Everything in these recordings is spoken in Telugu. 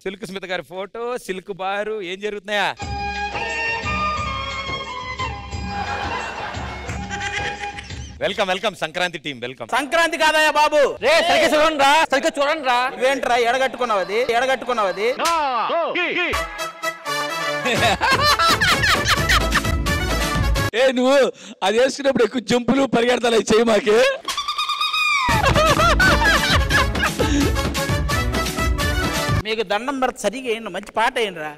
సిల్క్ స్మిత గారి ఫోటో, సిల్క్ బారు ఏం జరుగుతున్నాయా? Welcome welcome Sankranti team welcome. Sankranti కాదయ్యా బాబు, సరిగ్గా చూడండి రా, సరిగ్గా చూడండి రా. ఇవేంట్రా ఎడగట్టుకున్నావది ఎడగట్టుకున్నావది? ఏ నువ్వు అది వేసుకున్నప్పుడు ఎక్కువ జంపులు పరిగెడతాయి చెయ్యి మాకే. మీకు దండం పెడత సరిగా ఏంటి, మంచి పాట ఏంట్రా.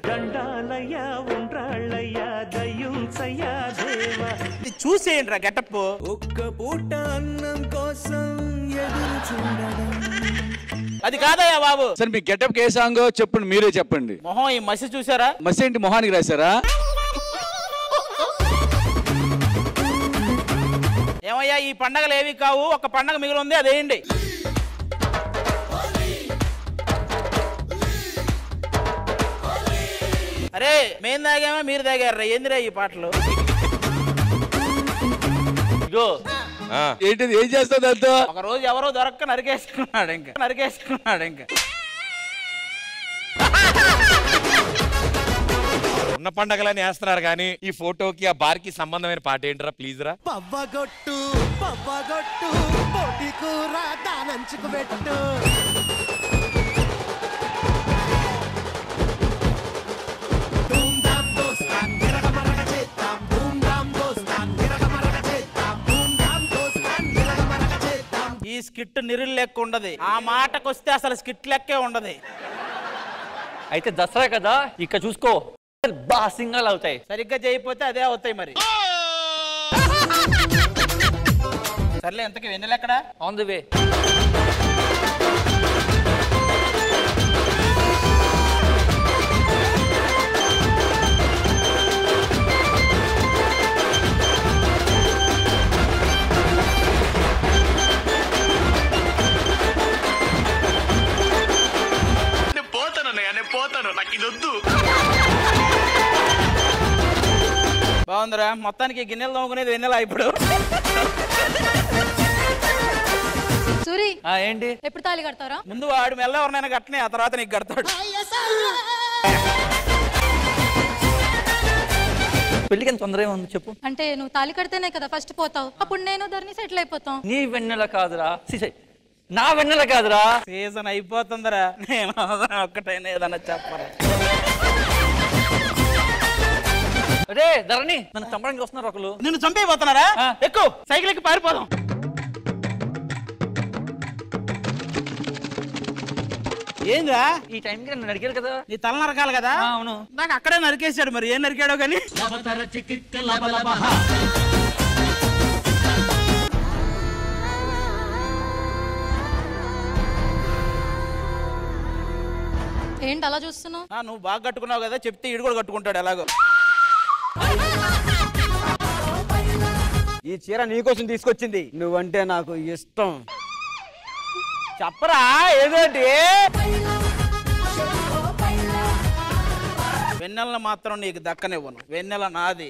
చూసేయండిరా గెటప్. ఒక్క పూట అన్నం కోసం ఎదురు చూడడం. అది కాదయ్యా బాబు. సరే మీ గెటప్ ఏ సాంగ్ చెప్పండి, మీరే చెప్పండి. మొహం ఈ మసి చూసారా? మసి ఏంటి మొహానికి రాశారా? ఏమయ్యా ఈ పండగలు ఏవి కావు, ఒక పండగ మిగిలి ఉంది అదేంటి? అరే మేము తాగామా మీరు తాగారా? ఏందిరా ఈ పాటలు? ఇగో ఏంటిది, ఏం చేస్తావు దాంతో? ఒక రోజు ఎవరో దొరక్క నరికేసుకున్నాడు ఇంకా. ఉన్న పండగలని వేస్తున్నారు కానీ ఈ ఫోటోకి ఆ బార్కి సంబంధమైన పాట ఏంటరా ప్లీజ్ రా. పవ్వగొట్టు పోటీ కూర దానంచుకు పెట్టు. ఈ స్కిట్ నిరులు లెక్క ఉండదు, ఆ మాటకొస్తే అసలు స్కిట్ లెక్కే ఉండదు. అయితే దసరా కదా, ఇక్కడ చూసుకో బాగా సింగాలు అవుతాయి. సరిగ్గా చేయకపోతే అదే అవుతాయి మరి. సర్లే ఎంతకి వెన్నెల ఎక్కడ? On the way. బాగుందిరా, మొత్తానికి గిన్నెలు తోముకునేది వెన్నెలా ఇప్పుడు. సూరి ఏంటి ఎప్పుడు తాళి కడతారా? ముందు వాడు మెల్ల ఎవరినైనా కట్టనే, ఆ తర్వాత నీకు కడతాడు. పెళ్ళికి తొందర ఏముంది చెప్పు. అంటే నువ్వు తాళి కడితేనే కదా ఫస్ట్ పోతావు, అప్పుడు నేను ధరణి సెటిల్ అయిపోతాం. నీ వెన్నెల కాదురా, నా వెన్నెల కాదురా. సీజన్ అయిపోతుందిరా, నేను ఒక్కటైనా ఏదన్నా చెప్పరా. అరే ధరణి, నన్ను చంపడానికి వస్తున్నారు ఒకరు. నిన్ను చంపేపోతున్నారా? ఎక్కువ సైకిల్ ఎక్కి పారిపోదాం. ఏంగా ఈ టైంకి నన్ను నరికారు కదా. నీ తల నరకాలి కదా. అవును, నాకు అక్కడే నరికేశాడు, మరి ఏం నరికాడో కానీ. ఏంటి అలా చూస్తున్నావు? నువ్వు బాగా కట్టుకున్నావు కదా, చెప్తే ఈడు కూడా కట్టుకుంటాడు ఎలాగో. ఈ చీర నీకోసం తీసుకొచ్చింది, నువ్వంటే నాకు ఇష్టం. చెప్పరా ఏదోటి. వెన్నెల మాత్రం నీకు దక్కనివ్వను, వెన్నెల నాది.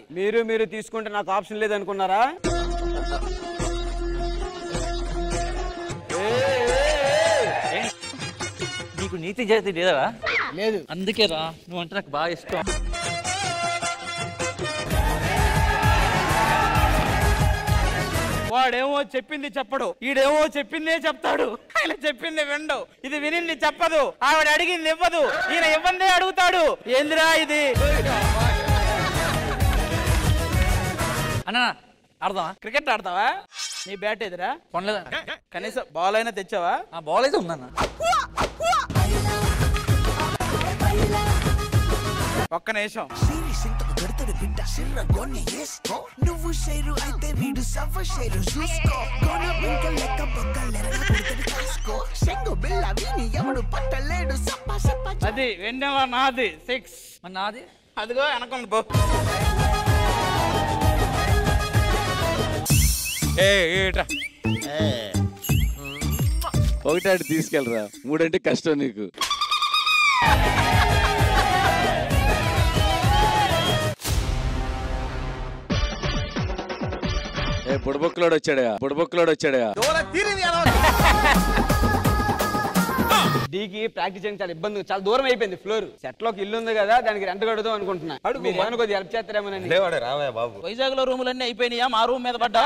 మీరు తీసుకుంటే నాకు ఆప్షన్ లేదనుకున్నారా? నీకు నీతి జాతి లేదరా? లేదు. అందుకే రా, నువ్వు అంటే నాకు బాగా ఇష్టం. వాడేమో చెప్పింది చెప్పడు, ఈడేమో చెప్పిందే చెప్తాడు. ఆయన చెప్పింది వినడు, ఇది వినింది చెప్పదు, ఆవిడ అడిగింది ఇవ్వదు, ఈయన ఇవ్వందే అడుగుతాడు. ఏందిరా ఇది? అన్నా ఆడదామా? క్రికెట్ ఆడతావా? నీ బ్యాట్ ఎదురా కొనలేదా? కనీసం బాల్ అయినా తెచ్చావా? బాల్ అయితే ఉందన్న. ఒక్క నిమిషం. నువ్వు షేరు అయితే వీడు సవ్వ షేరు చూసుకో. అది వెన్నెల నాది 6. నాది అదిగో వెనక పో. ఒకటి తీసుకెళ్ళరా, 3 అంటే కష్టం నీకు. బుడబొక్కలోడు వచ్చాడా? డీకి ప్రాక్టీస్ చేయడం చాలా ఇబ్బంది, చాలా దూరం అయిపోయింది ఫ్లోర్. సెట్ లోకి ఇల్లు ఉంది కదా, దానికి రెంట్ కడదాం అనుకుంటున్నా. మీరు ఏమైనా కొద్దిగా హెల్ప్ చేస్తారేమోనని. రావయ్య బాబు. వైజాగ్ లో రూములన్నీ అయిపోయినాయా? మా రూమ్ మీద పడ్డా.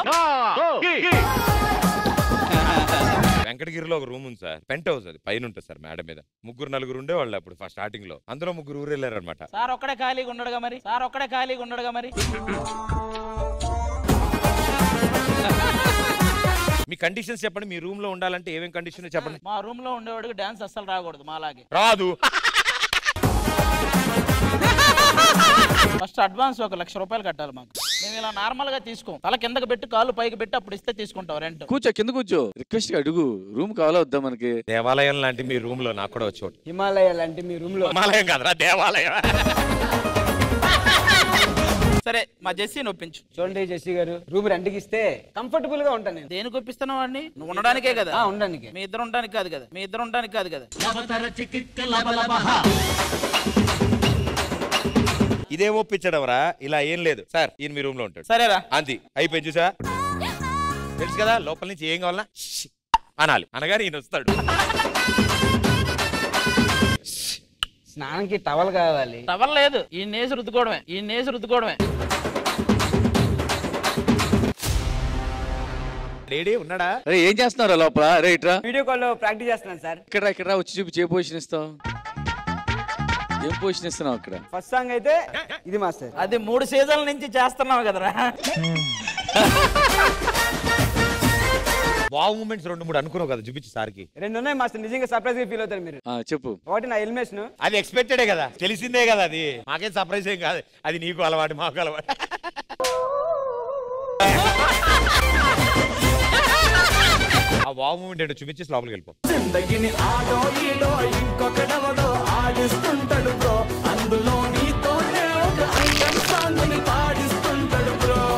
వెంకటగిరిలో ఒక రూమ్ ఉంది సార్, పెంట్ హౌస్, అది పైన ఉంటుంది సార్ మేడ మీద. 3-4 ఉండేవాళ్ళు అప్పుడు ఫస్ట్ స్టార్టింగ్ లో, అందులో 3 ఊరు వెళ్ళారు అనమాట. సార్ ఒక్కడే ఖాళీగా ఉండడుగా మరి, సార్ ఒక్కడే ఖాళీగా ఉండడుగా మరి. మీ కండిషన్స్ చెప్పండి, మీ రూమ్ లో ఉండాలంటే ఏమేం కండిషన్ చెప్పండి. మా రూమ్ లో ఉండేవాడికి డాన్స్ అస్సలు రాకూడదు, మాలాగే రాదు. ఫస్ట్ అడ్వాన్స్ 1,00,000 రూపాయలు కట్టాలి మాకు. మేము ఇలా నార్మల్ గా తీసుకోం, తల కిందకి పెట్టి కాళ్ళు పైకి పెట్టి అప్పుడు ఇస్తే తీసుకుంటాం రెంట్. కూర్చో, కింద కూర్చో, రిక్వెస్ట్ అడుగు. రూమ్ కావాలా వద్దా మనకి? దేవాలయం లాంటి మీ రూమ్ లో నాకు కూడా వచ్చి. హిమాలయ లాంటి మీ రూమ్ లో. హిమాలయం కాదురా, దేవాలయం. సరే మా జెస్సీని ఒప్పించు. చూడండి జెస్సీ గారు, రూమ్ రెంట్కి ఇస్తే కంఫర్టబుల్ గా ఉంటాను నేను. దేనికి ఒప్పిస్తున్నావు వాడిని? నువ్వు ఉండడానికే కదా. ఉండడానికి. మీ ఇద్దరు ఉండడానికి కాదు కదా, మీ ఇద్దరు ఉండడానికి కాదు కదా. ఇదే ఒప్పించడం రా, ఇలా ఏం లేదు సార్. ఈయన మీ రూమ్ లో ఉంటాడు. సరేరా, అంతే అయిపోయింది. చూసా, తెలుసు కదా లోపల నుంచి ఏం కావాలన్నా అనాలి, అనగానే ఈయన వస్తాడు. స్నానంకి టవల్ కావాలి. టవల్ లేదు, ఈ నేసి రుద్దుకోవడమే, ఈ నేసి రుద్దుకోవడమే. లేడీ ఉన్నాడా? అరే ఏం చేస్తున్నారా లోపల? రే ఇట్రా. వీడియో కాల్ లో ప్రాక్టీస్ చేస్తున్నాను సార్. ఇక్కడ వచ్చి చూపి, ఏ పొజిషన్ ఇస్తావు? ఏం పొజిషన్ ఇస్తున్నావు అక్కడ? ఫస్ట్ సాంగ్ అయితే ఇది మాస్టర్. అది 3 సీజన్ల నుంచి చేస్తున్నావు కదరా. వావ్ మూమెంట్స్ 2-3 అనుకున్నావు కదా, చూపించి సార్కి. 2 ఉన్నాయి మాస్టర్, నిజంగా సర్ప్రైజ్ గా ఫీల్ అవుతారు మీరు. చెప్పు. ఒకటి నా ఎలిమేషన్. అది ఎక్స్పెక్టెడే కదా, తెలిసిందే కదా, అది మాకేం సర్ప్రైజ్ ఏం కాదు. అది నీకు అలవాటు, మాకు అలవాటు. ఆ వావ్ మూమెంట్ ఏంటో చూపించేసి లోపలికి వెళ్ళిపో.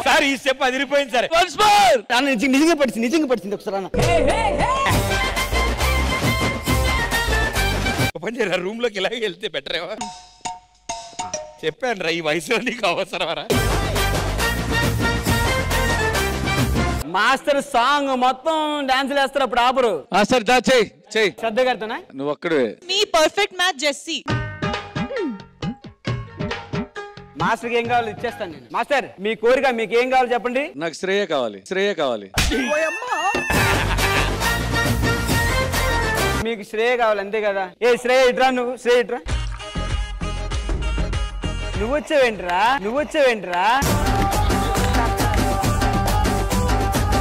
సార్ ఈ స్టెప్ అదిరిపోయింది సార్. నిజంగా పడిచింది ఒకసారి. ఓపెన్ చేయరా, రూమ్ లోకి ఇలాగే వెళ్తే బెటర్ ఏమో. చెప్పాను రా, ఈ వయసులో నీకు అవసరమరా. మాస్టర్ సాంగ్ మొత్తం డాన్స్ వేస్తారు, అప్పుడు ఆపరు. సార్ దా చెయ్యి. శ్రద్ధ కడతానా? నువ్వు ఒక్కడే. మీ పర్ఫెక్ట్ మ్యాచ్ జెస్సీ. మాస్టర్ ఏం కావాలో ఇచ్చేస్తాను నేను. మాస్టర్ మీ కోరిక, మీకు ఏం కావాలో చెప్పండి. నాకు శ్రేయ కావాలి. మీకు శ్రేయ కావాలి అంతే కదా. ఏ శ్రేయ ఇట్రా, శ్రేయ ఇట్రా. నువ్వు వచ్చావేంట్రా?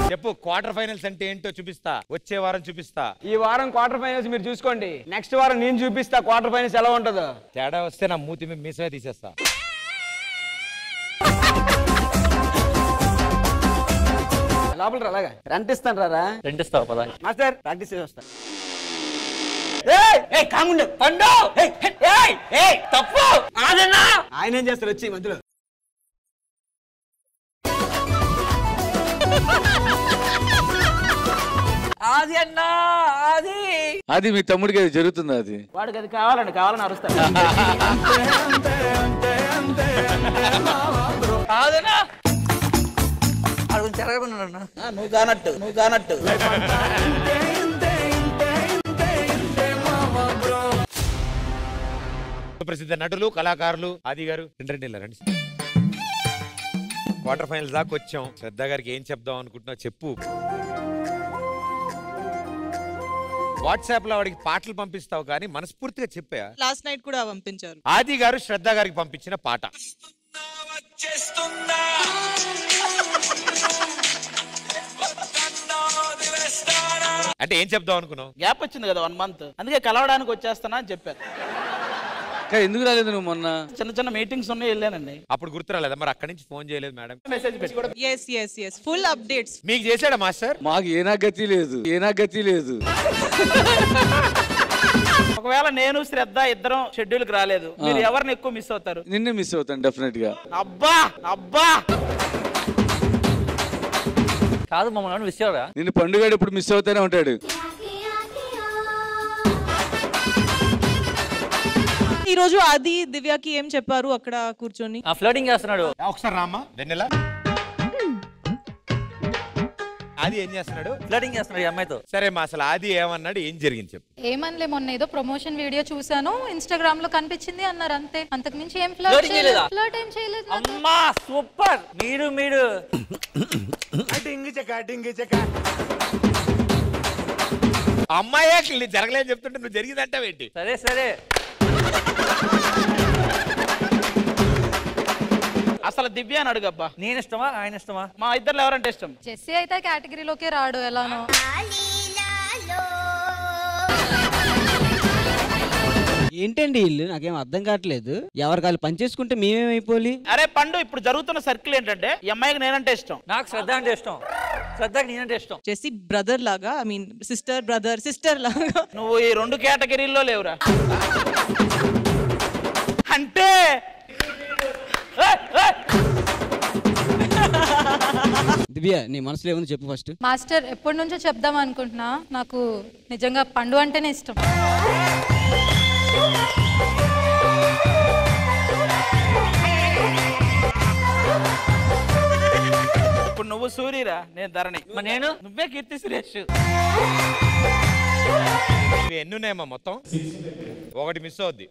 చెప్పు, క్వార్టర్ ఫైనల్స్ అంటే ఏంటో చూపిస్తా, వచ్చే వారం చూపిస్తా. ఈ వారం క్వార్టర్ ఫైనల్స్ మీరు చూసుకోండి, నెక్స్ట్ వారం నేను చూపిస్తా క్వార్టర్ ఫైనల్స్ ఎలా ఉంటుందో. తేడా వస్తే నా మూతి మీద మీసమే తీసేస్తా. లోపల అలాగా రెంట్ ఇస్తాను రారా. రెంట్ ఇస్తావా? పదా మాస్టర్ ప్రాక్టీస్ చేసి వస్తా. ఆయన ఏం చేస్తారు వచ్చి మధ్యలో? అది మీ తమ్ముడికి అది జరుగుతుందా? అది వాడికి అది కావాలని అరుస్తాడు. నువ్వు కానట్టు. ప్రసిద్ధ నటులు, కళాకారులు ఆది గారు రండి. క్వార్టర్ ఫైనల్స్ దాకా వచ్చాం. శ్రద్ధ గారికి ఏం చెప్దాం అనుకుంటున్నావు చెప్పు. వాట్సాప్ లో వాడికి పాటలు పంపిస్తావు కానీ మనస్ఫూర్తిగా చెప్పా. లాస్ట్ నైట్ కూడా పంపించారు. ఆది గారు శ్రద్ధ గారికి పంపించిన పాట. అంటే ఏం చెప్దాం అనుకున్నావు? గ్యాప్ వచ్చింది కదా 1 మంత్, అందుకే కలవడానికి వచ్చేస్తానా అని చెప్పాను. ఎందుకు రాలేదు నువ్వు? మొన్న చిన్న మీటింగ్స్ ఉన్నాయి, వెళ్ళానండి. అప్పుడు గుర్తు రాలేదా? మరి అక్కడి నుంచి ఫోన్ చేయలేదు మేడం? మెసేజ్ పెట్టి yes ఫుల్ అప్డేట్స్ మీకు చేశాడా మాస్టర్? మాకు ఏనా గతి లేదు. ఒకవేళ నేను శ్రద్ధ ఇద్దరం షెడ్యూల్ కి రాలేదు, మీరు ఎవరిని ఎక్కువ మిస్ అవుతారు? నిన్నే మిస్ అవుతాను డెఫినెట్ గా. అబ్బా కాదు, మమ్మల్ని మిస్ అవ్వరా? నిన్ను పండుగ ఎప్పుడు మిస్ అవుతానే ఉంటాడు. ఈ రోజు ఆది దివ్యకి ఏం చెప్పారు అక్కడ కూర్చొని? ఫ్లర్టింగ్ చేస్తున్నాడు. ఒకసారి రామ్మా వెన్నెల. ఆది ఏం చేస్తున్నాడు? ఫ్లర్టింగ్ చేస్తున్నాడు ఈ అమ్మాయితో. సరే మా అసలు ఆది ఏమన్నాడు, ఏం జరిగింది చెప్పు. ఏమనలే, మొన్న ఏదో ప్రమోషన్ వీడియో చూసాను ఇన్స్టాగ్రామ్ లో కనిపించింది అన్నారు అంతే. అంతకు మించి ఏం Flirting ఫ్లర్ట్ చేయలేదా? ఫ్లర్ట్ ఏం చేయలేదు నాతో. అమ్మా సూపర్. మీరు అమ్మాయే జరగలేని చెప్తుంటే నువ్వు జరిగిందంటావేంటి? సరే అసలు దివ్య అని అడుగబ్బా. నేను ఇష్టమా ఆయన ఇష్టమా? మా ఇద్దరు ఎవరంటే ఇష్టం? జెస్సీ అయితే కేటగిరీలోకే రాడు ఎలానో. ఏంటండి ఇల్లు నాకేం అర్థం కావట్లేదు. ఎవరికి వాళ్ళు పనిచేసుకుంటే మేమేమైపోలి? అరే పండు, ఇప్పుడు జరుగుతున్న సర్కిల్ ఏంటంటే ఈ అమ్మాయికి నేనంటే ఇష్టం, నాకు శ్రద్ధ అంటే ఇష్టం, శ్రద్ధకి నేనంటే ఇష్టం. జెస్సీ బ్రదర్ లాగా, ఐ మీన్ సిస్టర్ లాగా. నువ్వు ఈ 2 కేటగిరీల్లో లేవురా. అంటే దివ్య నీ మనసులో ఏముంది చెప్పు ఫస్ట్. మాస్టర్ ఎప్పటి నుంచో చెప్దాం అనుకుంటున్నా, నాకు నిజంగా పండు అంటేనే ఇష్టం. ఇప్పుడు నువ్వు సూర్యరా, నేను ధరణి. మరి నేను నువ్వే కీర్తి సురేష్. ఇవి ఎన్ని ఉన్నాయమ్మా మొత్తం? ఒకటి మిస్ అవుద్ది.